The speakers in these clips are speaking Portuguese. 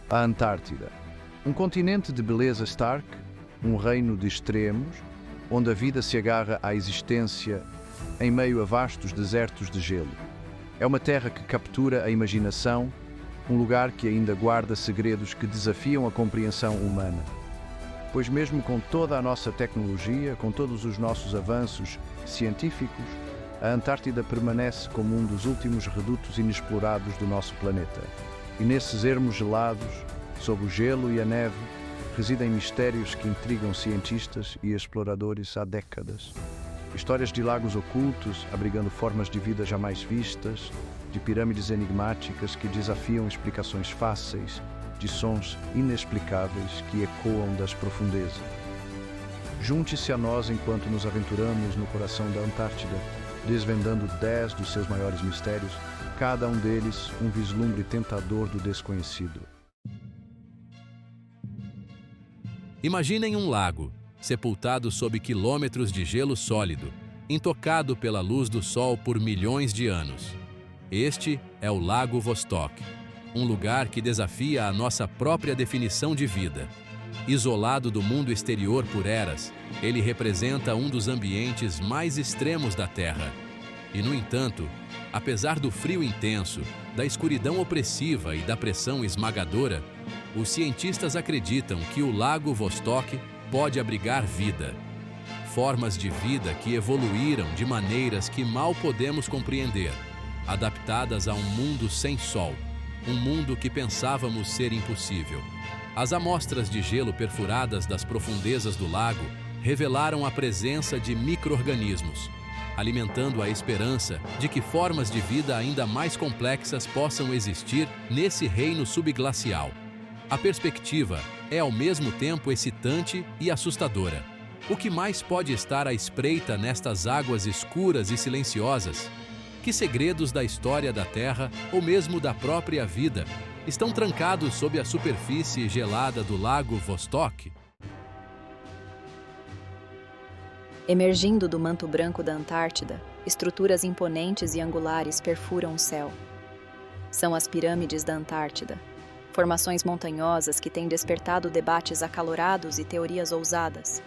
A Antártida. Um continente de beleza stark, um reino de extremos, onde a vida se agarra à existência em meio a vastos desertos de gelo. É uma terra que captura a imaginação, um lugar que ainda guarda segredos que desafiam a compreensão humana. Pois mesmo com toda a nossa tecnologia, com todos os nossos avanços científicos, a Antártida permanece como um dos últimos redutos inexplorados do nosso planeta. E nesses ermos gelados, sob o gelo e a neve, residem mistérios que intrigam cientistas e exploradores há décadas. Histórias de lagos ocultos, abrigando formas de vida jamais vistas, de pirâmides enigmáticas que desafiam explicações fáceis, de sons inexplicáveis que ecoam das profundezas. Junte-se a nós enquanto nos aventuramos no coração da Antártida, desvendando 10 dos seus maiores mistérios, cada um deles um vislumbre tentador do desconhecido. Imaginem um lago, sepultado sob quilômetros de gelo sólido, intocado pela luz do sol por milhões de anos. Este é o Lago Vostok, um lugar que desafia a nossa própria definição de vida. Isolado do mundo exterior por eras, ele representa um dos ambientes mais extremos da Terra. E, no entanto, apesar do frio intenso, da escuridão opressiva e da pressão esmagadora, os cientistas acreditam que o Lago Vostok pode abrigar vida. Formas de vida que evoluíram de maneiras que mal podemos compreender, adaptadas a um mundo sem sol, um mundo que pensávamos ser impossível. As amostras de gelo perfuradas das profundezas do lago revelaram a presença de micro-organismos, alimentando a esperança de que formas de vida ainda mais complexas possam existir nesse reino subglacial. A perspectiva é ao mesmo tempo excitante e assustadora. O que mais pode estar à espreita nestas águas escuras e silenciosas? Que segredos da história da Terra, ou mesmo da própria vida, estão trancados sob a superfície gelada do Lago Vostok? Emergindo do manto branco da Antártida, estruturas imponentes e angulares perfuram o céu. São as pirâmides da Antártida, formações montanhosas que têm despertado debates acalorados e teorias ousadas.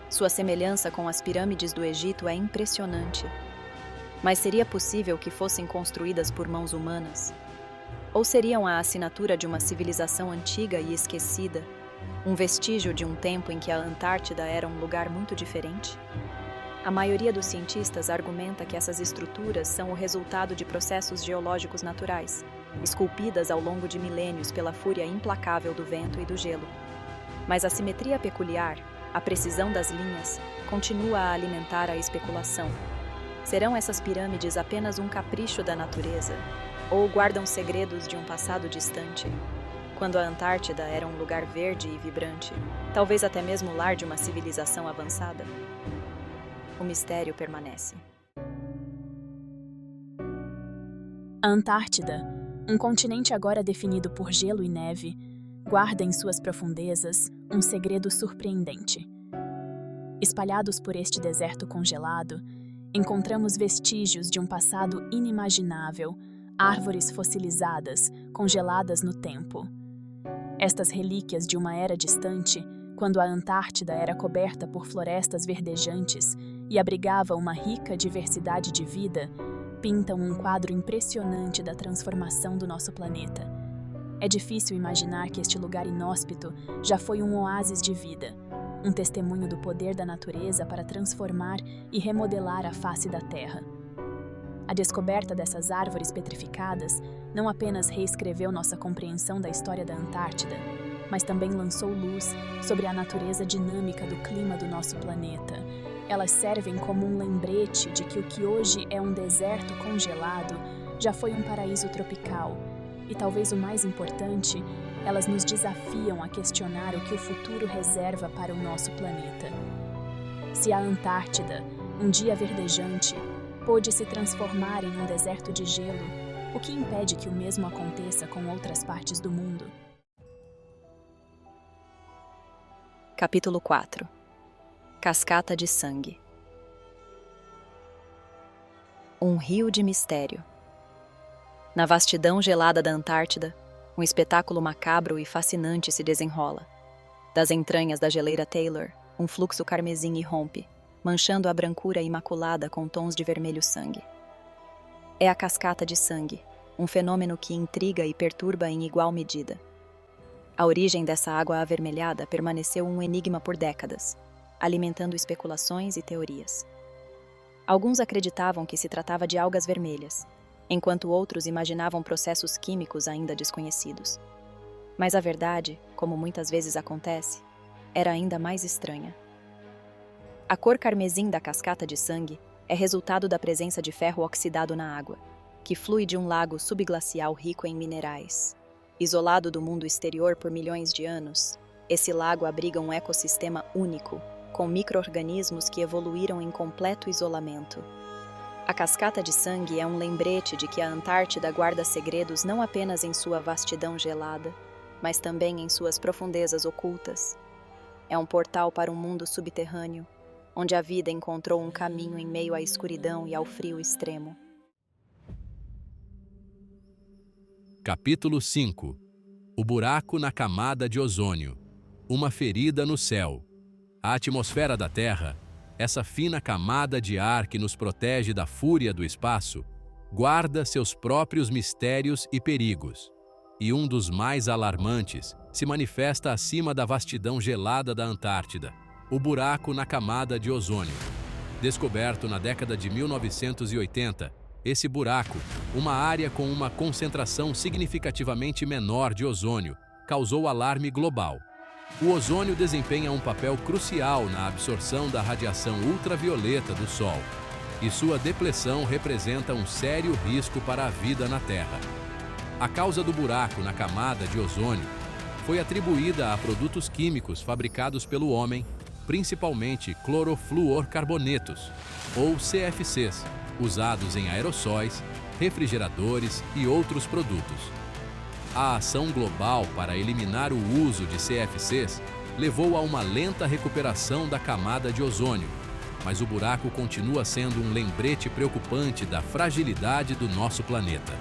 Sua semelhança com as pirâmides do Egito é impressionante. Mas seria possível que fossem construídas por mãos humanas? Ou seriam a assinatura de uma civilização antiga e esquecida, um vestígio de um tempo em que a Antártida era um lugar muito diferente? A maioria dos cientistas argumenta que essas estruturas são o resultado de processos geológicos naturais, esculpidas ao longo de milênios pela fúria implacável do vento e do gelo. Mas a simetria peculiar, a precisão das linhas, continua a alimentar a especulação. Serão essas pirâmides apenas um capricho da natureza? Ou guardam segredos de um passado distante? Quando a Antártida era um lugar verde e vibrante, talvez até mesmo o lar de uma civilização avançada? O mistério permanece. A Antártida, um continente agora definido por gelo e neve, guarda em suas profundezas um segredo surpreendente. Espalhados por este deserto congelado, encontramos vestígios de um passado inimaginável, árvores fossilizadas, congeladas no tempo. Estas relíquias de uma era distante, quando a Antártida era coberta por florestas verdejantes e abrigava uma rica diversidade de vida, pintam um quadro impressionante da transformação do nosso planeta. É difícil imaginar que este lugar inóspito já foi um oásis de vida, um testemunho do poder da natureza para transformar e remodelar a face da Terra. A descoberta dessas árvores petrificadas não apenas reescreveu nossa compreensão da história da Antártida, mas também lançou luz sobre a natureza dinâmica do clima do nosso planeta. Elas servem como um lembrete de que o que hoje é um deserto congelado já foi um paraíso tropical. E talvez o mais importante, elas nos desafiam a questionar o que o futuro reserva para o nosso planeta. Se a Antártida, um dia verdejante, pôde se transformar em um deserto de gelo, o que impede que o mesmo aconteça com outras partes do mundo? Capítulo 4. Cascata de sangue. Um rio de mistério. Na vastidão gelada da Antártida, Um espetáculo macabro e fascinante se desenrola. Das entranhas da geleira Taylor, um fluxo carmesim irrompe, manchando a brancura imaculada com tons de vermelho sangue. É a cascata de sangue, um fenômeno que intriga e perturba em igual medida. A origem dessa água avermelhada permaneceu um enigma por décadas, alimentando especulações e teorias. Alguns acreditavam que se tratava de algas vermelhas, enquanto outros imaginavam processos químicos ainda desconhecidos. Mas a verdade, como muitas vezes acontece, era ainda mais estranha. A cor carmesim da cascata de sangue é resultado da presença de ferro oxidado na água, que flui de um lago subglacial rico em minerais. Isolado do mundo exterior por milhões de anos, esse lago abriga um ecossistema único, com micro-organismos que evoluíram em completo isolamento. A cascata de sangue é um lembrete de que a Antártida guarda segredos não apenas em sua vastidão gelada, mas também em suas profundezas ocultas. É um portal para um mundo subterrâneo, onde a vida encontrou um caminho em meio à escuridão e ao frio extremo. Capítulo 5. O buraco na camada de ozônio. Uma ferida no céu. A atmosfera da Terra, essa fina camada de ar que nos protege da fúria do espaço, guarda seus próprios mistérios e perigos. E um dos mais alarmantes se manifesta acima da vastidão gelada da Antártida, o buraco na camada de ozônio. Descoberto na década de 1980, esse buraco, uma área com uma concentração significativamente menor de ozônio, causou alarme global. O ozônio desempenha um papel crucial na absorção da radiação ultravioleta do Sol, e sua depleção representa um sério risco para a vida na Terra. A causa do buraco na camada de ozônio foi atribuída a produtos químicos fabricados pelo homem, principalmente clorofluorcarbonetos, ou CFCs, usados em aerossóis, refrigeradores e outros produtos. A ação global para eliminar o uso de CFCs levou a uma lenta recuperação da camada de ozônio, mas o buraco continua sendo um lembrete preocupante da fragilidade do nosso planeta.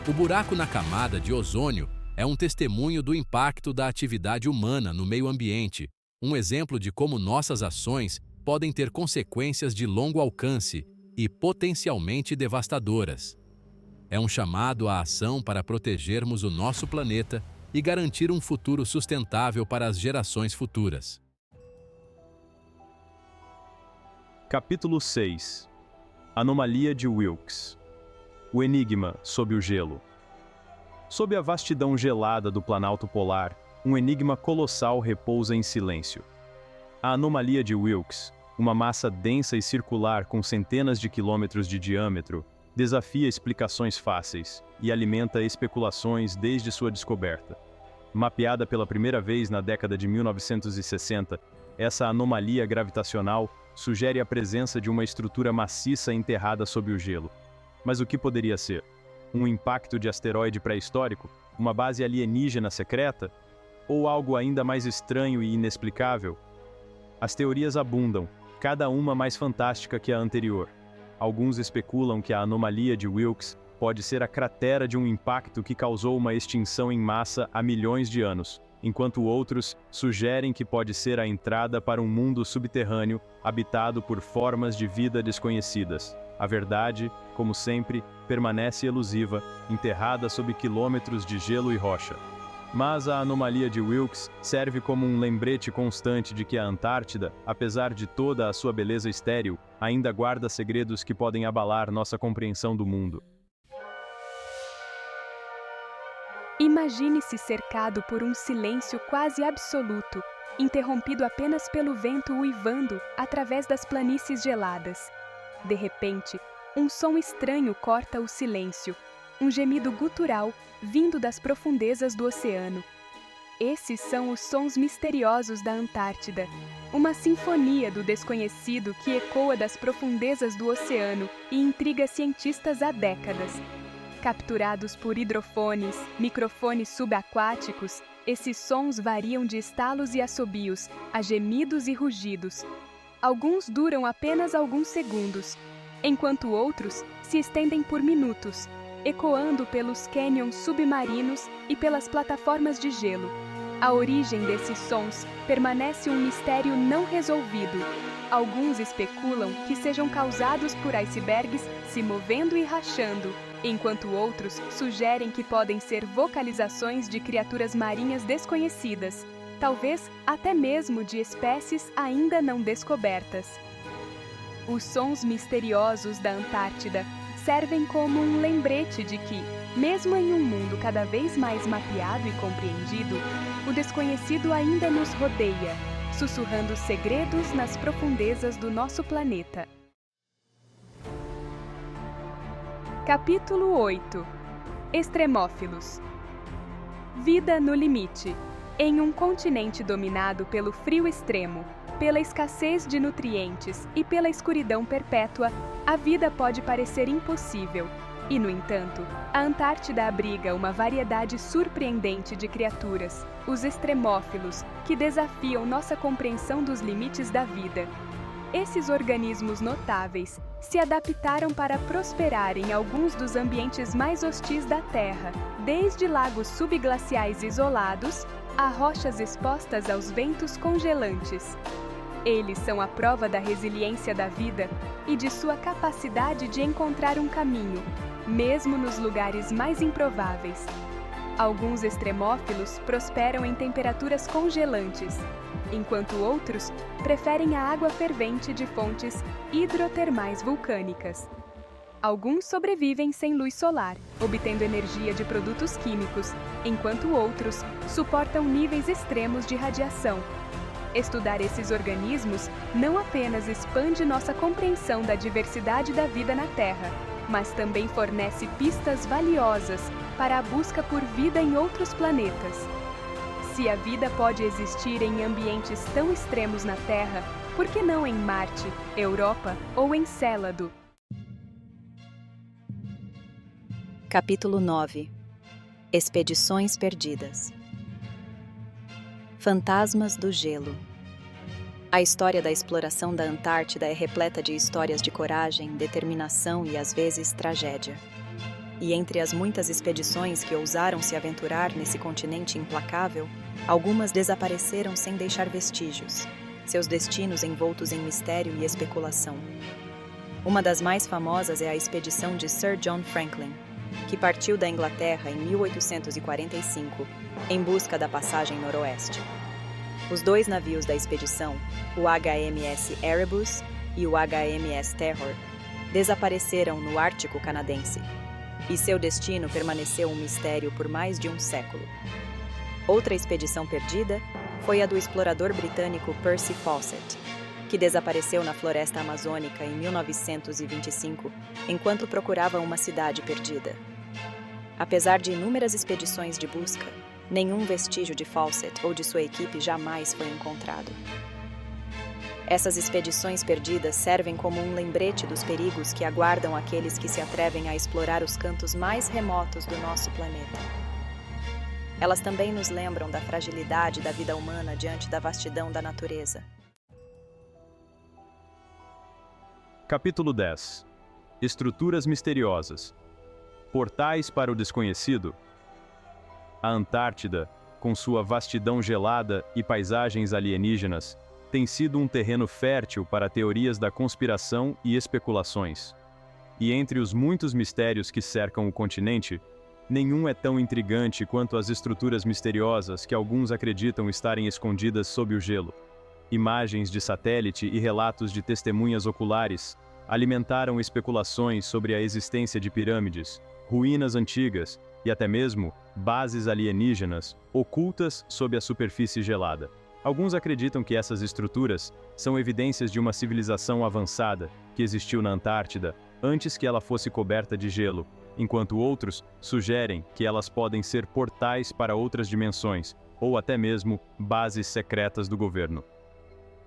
O buraco na camada de ozônio é um testemunho do impacto da atividade humana no meio ambiente, um exemplo de como nossas ações podem ter consequências de longo alcance e potencialmente devastadoras. É um chamado à ação para protegermos o nosso planeta e garantir um futuro sustentável para as gerações futuras. Capítulo 6. Anomalia de Wilkes. O enigma sob o gelo. Sob a vastidão gelada do Planalto Polar, um enigma colossal repousa em silêncio. A anomalia de Wilkes, uma massa densa e circular com centenas de quilômetros de diâmetro, desafia explicações fáceis e alimenta especulações desde sua descoberta. Mapeada pela primeira vez na década de 1960, essa anomalia gravitacional sugere a presença de uma estrutura maciça enterrada sob o gelo. Mas o que poderia ser? Um impacto de asteroide pré-histórico? Uma base alienígena secreta? Ou algo ainda mais estranho e inexplicável? As teorias abundam, cada uma mais fantástica que a anterior. Alguns especulam que a anomalia de Wilkes pode ser a cratera de um impacto que causou uma extinção em massa há milhões de anos, enquanto outros sugerem que pode ser a entrada para um mundo subterrâneo habitado por formas de vida desconhecidas. A verdade, como sempre, permanece elusiva, enterrada sob quilômetros de gelo e rocha. Mas a anomalia de Wilkes serve como um lembrete constante de que a Antártida, apesar de toda a sua beleza estéril, ainda guarda segredos que podem abalar nossa compreensão do mundo. Imagine-se cercado por um silêncio quase absoluto, interrompido apenas pelo vento uivando através das planícies geladas. De repente, um som estranho corta o silêncio, um gemido gutural vindo das profundezas do oceano. Esses são os sons misteriosos da Antártida, uma sinfonia do desconhecido que ecoa das profundezas do oceano e intriga cientistas há décadas. Capturados por hidrofones, microfones subaquáticos, esses sons variam de estalos e assobios a gemidos e rugidos. Alguns duram apenas alguns segundos, enquanto outros se estendem por minutos, ecoando pelos cânions submarinos e pelas plataformas de gelo. A origem desses sons permanece um mistério não resolvido. Alguns especulam que sejam causados por icebergs se movendo e rachando, enquanto outros sugerem que podem ser vocalizações de criaturas marinhas desconhecidas, talvez até mesmo de espécies ainda não descobertas. Os sons misteriosos da Antártida servem como um lembrete de que, mesmo em um mundo cada vez mais mapeado e compreendido, o desconhecido ainda nos rodeia, sussurrando segredos nas profundezas do nosso planeta. Capítulo 8 – Extremófilos. Vida no limite. Em um continente dominado pelo frio extremo, pela escassez de nutrientes e pela escuridão perpétua, a vida pode parecer impossível. E, no entanto, a Antártida abriga uma variedade surpreendente de criaturas, os extremófilos, que desafiam nossa compreensão dos limites da vida. Esses organismos notáveis se adaptaram para prosperar em alguns dos ambientes mais hostis da Terra, desde lagos subglaciais isolados a rochas expostas aos ventos congelantes. Eles são a prova da resiliência da vida e de sua capacidade de encontrar um caminho, mesmo nos lugares mais improváveis. Alguns extremófilos prosperam em temperaturas congelantes, enquanto outros preferem a água fervente de fontes hidrotermais vulcânicas. Alguns sobrevivem sem luz solar, obtendo energia de produtos químicos, enquanto outros suportam níveis extremos de radiação. Estudar esses organismos não apenas expande nossa compreensão da diversidade da vida na Terra, mas também fornece pistas valiosas para a busca por vida em outros planetas. Se a vida pode existir em ambientes tão extremos na Terra, por que não em Marte, Europa ou Encélado? Capítulo 9 – Expedições perdidas. Fantasmas do gelo. A história da exploração da Antártida é repleta de histórias de coragem, determinação e, às vezes, tragédia. E entre as muitas expedições que ousaram se aventurar nesse continente implacável, algumas desapareceram sem deixar vestígios, seus destinos envoltos em mistério e especulação. Uma das mais famosas é a expedição de Sir John Franklin, que partiu da Inglaterra em 1845, em busca da passagem noroeste. Os dois navios da expedição, o HMS Erebus e o HMS Terror, desapareceram no Ártico canadense, e seu destino permaneceu um mistério por mais de um século. Outra expedição perdida foi a do explorador britânico Percy Fawcett, que desapareceu na floresta amazônica em 1925, enquanto procurava uma cidade perdida. Apesar de inúmeras expedições de busca, nenhum vestígio de Fawcett ou de sua equipe jamais foi encontrado. Essas expedições perdidas servem como um lembrete dos perigos que aguardam aqueles que se atrevem a explorar os cantos mais remotos do nosso planeta. Elas também nos lembram da fragilidade da vida humana diante da vastidão da natureza. Capítulo 10 – Estruturas misteriosas. Portais para o desconhecido. A Antártida, com sua vastidão gelada e paisagens alienígenas, tem sido um terreno fértil para teorias da conspiração e especulações. E entre os muitos mistérios que cercam o continente, nenhum é tão intrigante quanto as estruturas misteriosas que alguns acreditam estarem escondidas sob o gelo. Imagens de satélite e relatos de testemunhas oculares alimentaram especulações sobre a existência de pirâmides, ruínas antigas e até mesmo bases alienígenas ocultas sob a superfície gelada. Alguns acreditam que essas estruturas são evidências de uma civilização avançada que existiu na Antártida antes que ela fosse coberta de gelo, enquanto outros sugerem que elas podem ser portais para outras dimensões ou até mesmo bases secretas do governo.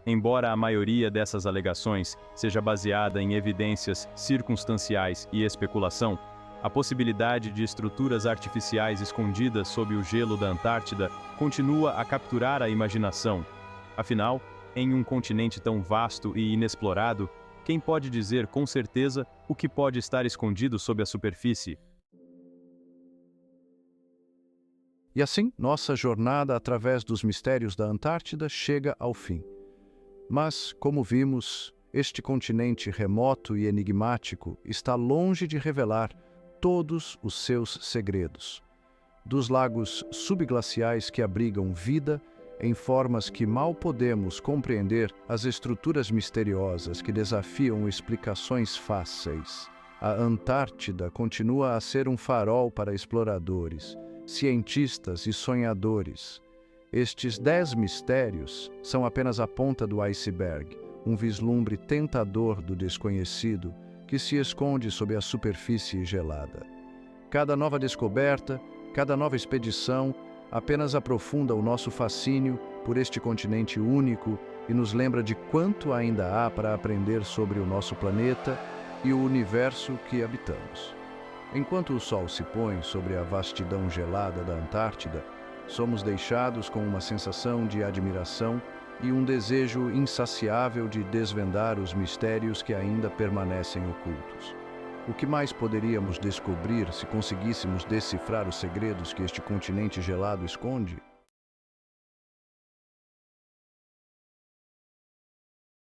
Embora a maioria dessas alegações seja baseada em evidências circunstanciais e especulação, a possibilidade de estruturas artificiais escondidas sob o gelo da Antártida continua a capturar a imaginação. Afinal, em um continente tão vasto e inexplorado, quem pode dizer com certeza o que pode estar escondido sob a superfície? E assim, nossa jornada através dos mistérios da Antártida chega ao fim. Mas, como vimos, este continente remoto e enigmático está longe de revelar todos os seus segredos. Dos lagos subglaciais que abrigam vida em formas que mal podemos compreender, as estruturas misteriosas que desafiam explicações fáceis. A Antártida continua a ser um farol para exploradores, cientistas e sonhadores. Estes 10 mistérios são apenas a ponta do iceberg, um vislumbre tentador do desconhecido que se esconde sob a superfície gelada. Cada nova descoberta, cada nova expedição apenas aprofunda o nosso fascínio por este continente único e nos lembra de quanto ainda há para aprender sobre o nosso planeta e o universo que habitamos. Enquanto o sol se põe sobre a vastidão gelada da Antártida, somos deixados com uma sensação de admiração e um desejo insaciável de desvendar os mistérios que ainda permanecem ocultos. O que mais poderíamos descobrir se conseguíssemos decifrar os segredos que este continente gelado esconde?